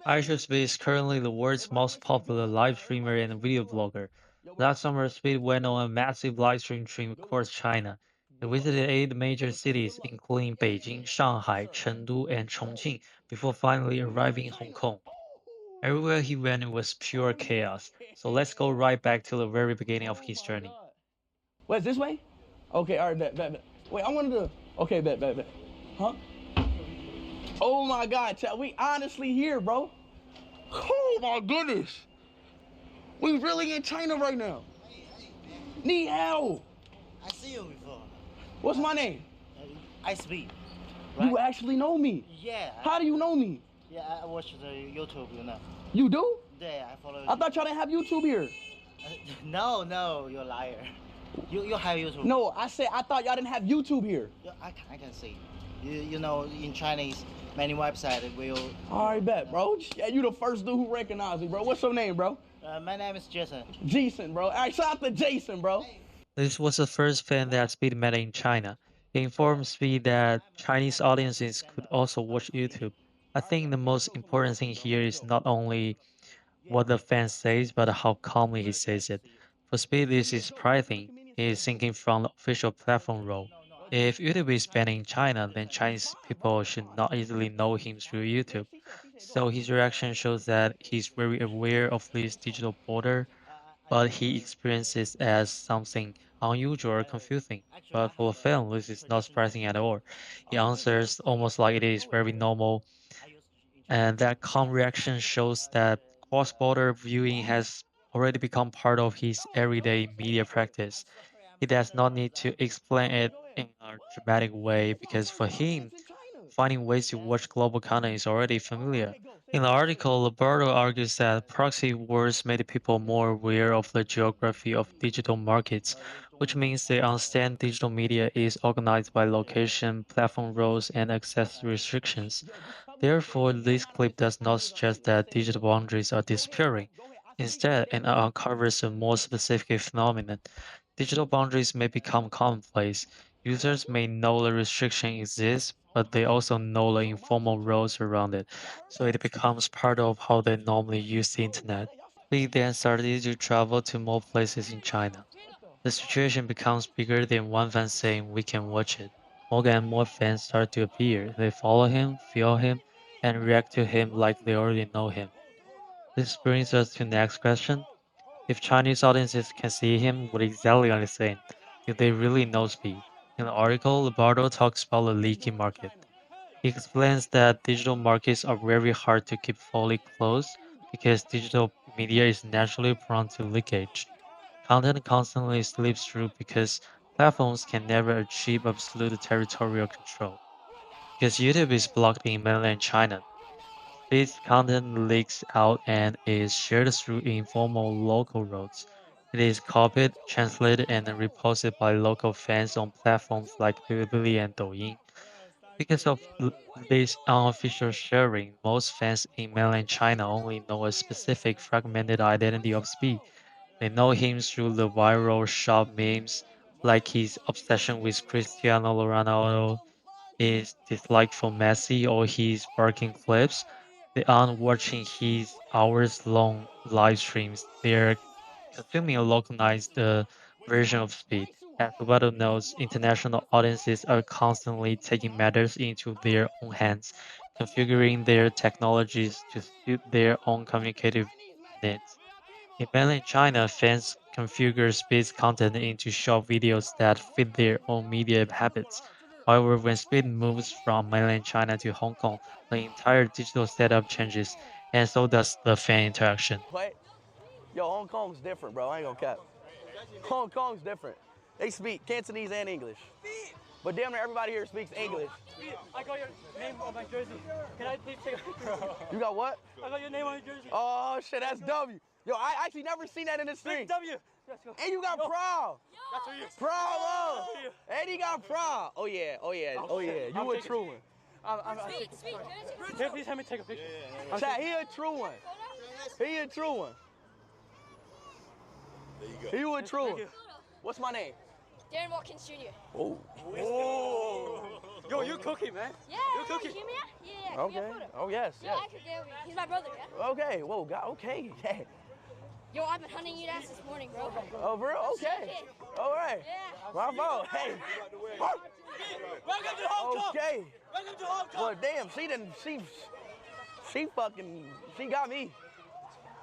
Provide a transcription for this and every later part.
iShowSpeed is currently the world's most popular live streamer and video blogger. Last summer, Speed went on a massive live stream trip across China. He visited 8 major cities, including Beijing, Shanghai, Chengdu, and Chongqing, before finally arriving in Hong Kong. Everywhere he went, it was pure chaos. So let's go right back to the very beginning of his journey. Wait, this way? Okay, all right, bet. Wait, I wanted to. Okay, bet. Huh? Oh my God, we honestly here, bro. Oh my goodness. We really in China right now. Ni hao. I see you before. What's my name? I speak. You actually know me. Yeah. How do you know me? Yeah, I watch the YouTube, you know. You do? Yeah, I follow. I thought y'all didn't have YouTube here. No, you're a liar. You have YouTube. No, I said I thought y'all didn't have YouTube here. I can see. You know, in Chinese, many websites will. All right, bet, bro. Yeah, you the first dude who recognized me, bro. What's your name, bro? My name is Jason. Jason, bro. All right, shout out to Jason, bro. This was the first fan that Speed met in China. He informed Speed that Chinese audiences could also watch YouTube. I think the most important thing here is not only what the fan says, but how calmly he says it. For Speed, this is surprising. He is thinking from the official platform role. If YouTube is banned in China, then Chinese people should not easily know him through YouTube. So his reaction shows that he's very aware of this digital border, but he experiences it as something unusual or confusing. But for a fan, this is not surprising at all. He answers almost like it is very normal, and that calm reaction shows that cross-border viewing has already become part of his everyday media practice. He does not need to explain it in a dramatic way because for him, finding ways to watch global content is already familiar. In the article, Roberto argues that proxy wars made people more aware of the geography of digital markets, which means they understand digital media is organized by location, platform roles, and access restrictions. Therefore, this clip does not suggest that digital boundaries are disappearing. Instead, it uncovers a more specific phenomenon. Digital boundaries may become commonplace. Users may know the restriction exists, but they also know the informal rules around it, so it becomes part of how they normally use the internet. We then started to travel to more places in China. The situation becomes bigger than one fan saying we can watch it. More and more fans start to appear. They follow him, feel him, and react to him like they already know him. This brings us to the next question. If Chinese audiences can see him, what exactly are they saying? Do they really know Speed? In the article, Bardo talks about the leaky market. He explains that digital markets are very hard to keep fully closed because digital media is naturally prone to leakage. Content constantly slips through because platforms can never achieve absolute territorial control. Because YouTube is blocked in mainland China, this content leaks out and is shared through informal local routes. It is copied, translated, and reposted by local fans on platforms like Bilibili and Douyin. Because of this unofficial sharing, most fans in mainland China only know a specific fragmented identity of Speed. They know him through the viral shop memes, like his obsession with Cristiano Ronaldo, his dislike for Messi, or his barking clips. They aren't watching his hours-long live streams. They're consuming a localized version of Speed. As Roberto knows, international audiences are constantly taking matters into their own hands, configuring their technologies to suit their own communicative needs. In mainland China, fans configure Speed's content into short videos that fit their own media habits. However, when Speed moves from mainland China to Hong Kong, the entire digital setup changes, and so does the fan interaction. What? Yo, Hong Kong's different, bro. I ain't gonna cap. Hong Kong's different. They speak Cantonese and English. But damn near everybody here speaks English. I got your name on my jersey. Can I please take a You got what? I got your name on your jersey. Oh shit, that's W. Yo, I actually never seen that in the street. W. Let's go. And you got Proud. That's for you. Proud. For you. And he got Proud. Oh yeah. You I'm a taking- true one. Here, please help me take a picture. Chat, he a true one. He a true one. There you go. He a true Thank one. you. What's my name? Darren Watkins Jr. Oh. Yo, you cooking, man? Yeah, You yeah, cooking? hear me? Yeah, yeah, give me Okay. a photo. Oh yes, Yeah, yes. I could go. He's my brother, yeah? Okay. Whoa, God. Okay. Yeah. Yo, I've been hunting you guys this morning, bro. Oh, bro. Okay. All right. Yeah. My fault. Hey. Welcome to Hong Kong. Okay. Welcome to Hong Kong. Well, damn. She fucking. She got me.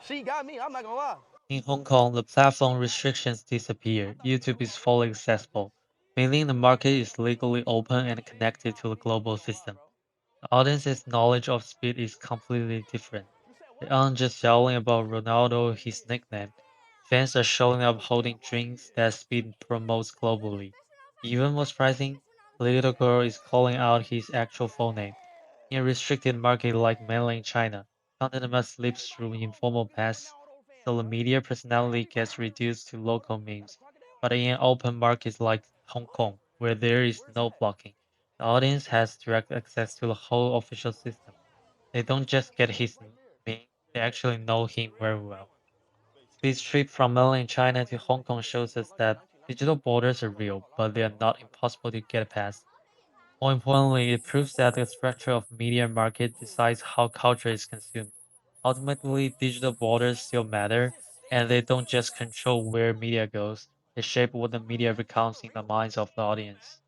She got me. I'm not gonna lie. In Hong Kong, the platform restrictions disappear. YouTube is fully accessible, meaning the market is legally open and connected to the global system. The audience's knowledge of speed is completely different. They aren't just yelling about Ronaldo, his nickname. Fans are showing up holding drinks that speed promotes globally. Even more surprising, the little girl is calling out his actual full name. In a restricted market like mainland China, content must slip through informal paths, so the media personality gets reduced to local memes. But in an open market like Hong Kong, where there is no blocking, the audience has direct access to the whole official system. They don't just get his meme, they actually know him very well. This trip from mainland China to Hong Kong shows us that digital borders are real, but they are not impossible to get past. More importantly, it proves that the structure of media market decides how culture is consumed. Ultimately, digital borders still matter, and they don't just control where media goes, they shape what the media becomes in the minds of the audience.